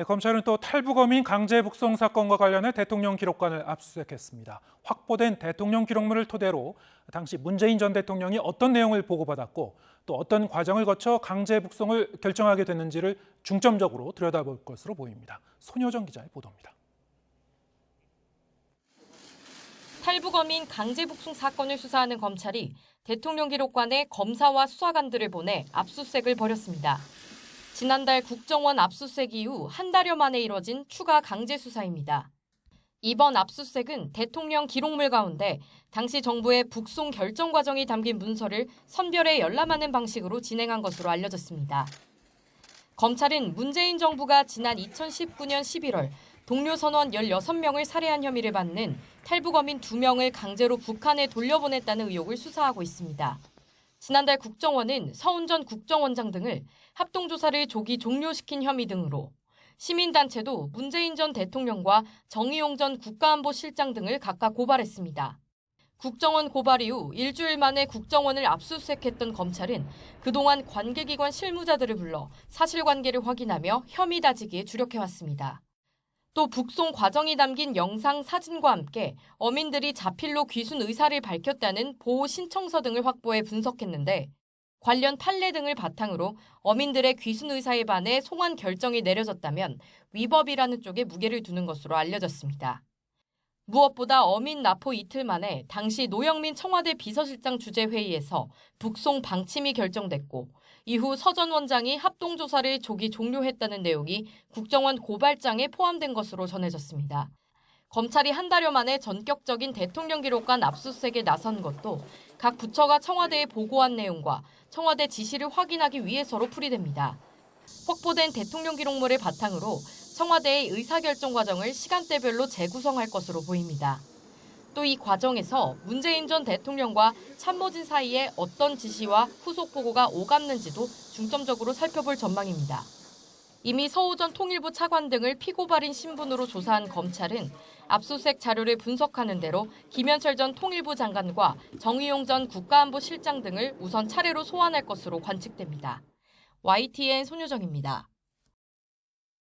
네, 검찰은 또 탈북어민 강제 북송 사건과 관련해 대통령 기록관을 압수수색했습니다. 확보된 대통령 기록물을 토대로 당시 문재인 전 대통령이 어떤 내용을 보고받았고 또 어떤 과정을 거쳐 강제 북송을 결정하게 됐는지를 중점적으로 들여다볼 것으로 보입니다. 손효정 기자의 보도입니다. 탈북어민 강제 북송 사건을 수사하는 검찰이 대통령 기록관에 검사와 수사관들을 보내 압수수색을 벌였습니다. 지난달 국정원 압수수색 이후 한 달여 만에 이뤄진 추가 강제 수사입니다. 이번 압수수색은 대통령 기록물 가운데 당시 정부의 북송 결정 과정이 담긴 문서를 선별해 열람하는 방식으로 진행한 것으로 알려졌습니다. 검찰은 문재인 정부가 지난 2019년 11월 동료 선원 16명을 살해한 혐의를 받는 탈북어민 2명을 강제로 북한에 돌려보냈다는 의혹을 수사하고 있습니다. 지난달 국정원은 서훈 전 국정원장 등을 합동조사를 조기 종료시킨 혐의 등으로 시민단체도 문재인 전 대통령과 정의용 전 국가안보실장 등을 각각 고발했습니다. 국정원 고발 이후 일주일 만에 국정원을 압수수색했던 검찰은 그동안 관계기관 실무자들을 불러 사실관계를 확인하며 혐의 다지기에 주력해왔습니다. 또 북송 과정이 담긴 영상, 사진과 함께 어민들이 자필로 귀순 의사를 밝혔다는 보호 신청서 등을 확보해 분석했는데 관련 판례 등을 바탕으로 어민들의 귀순 의사에 반해 송환 결정이 내려졌다면 위법이라는 쪽에 무게를 두는 것으로 알려졌습니다. 무엇보다 어민 납포 이틀 만에 당시 노영민 청와대 비서실장 주재 회의에서 북송 방침이 결정됐고 이후 서 전 원장이 합동조사를 조기 종료했다는 내용이 국정원 고발장에 포함된 것으로 전해졌습니다. 검찰이 한 달여 만에 전격적인 대통령 기록관 압수수색에 나선 것도 각 부처가 청와대에 보고한 내용과 청와대 지시를 확인하기 위해서로 풀이됩니다. 확보된 대통령 기록물을 바탕으로 청와대의 의사결정 과정을 시간대별로 재구성할 것으로 보입니다. 또 이 과정에서 문재인 전 대통령과 참모진 사이에 어떤 지시와 후속 보고가 오갔는지도 중점적으로 살펴볼 전망입니다. 이미 서우 전 통일부 차관 등을 피고발인 신분으로 조사한 검찰은 압수수색 자료를 분석하는 대로 김현철 전 통일부 장관과 정의용 전 국가안보실장 등을 우선 차례로 소환할 것으로 관측됩니다. YTN 손효정입니다.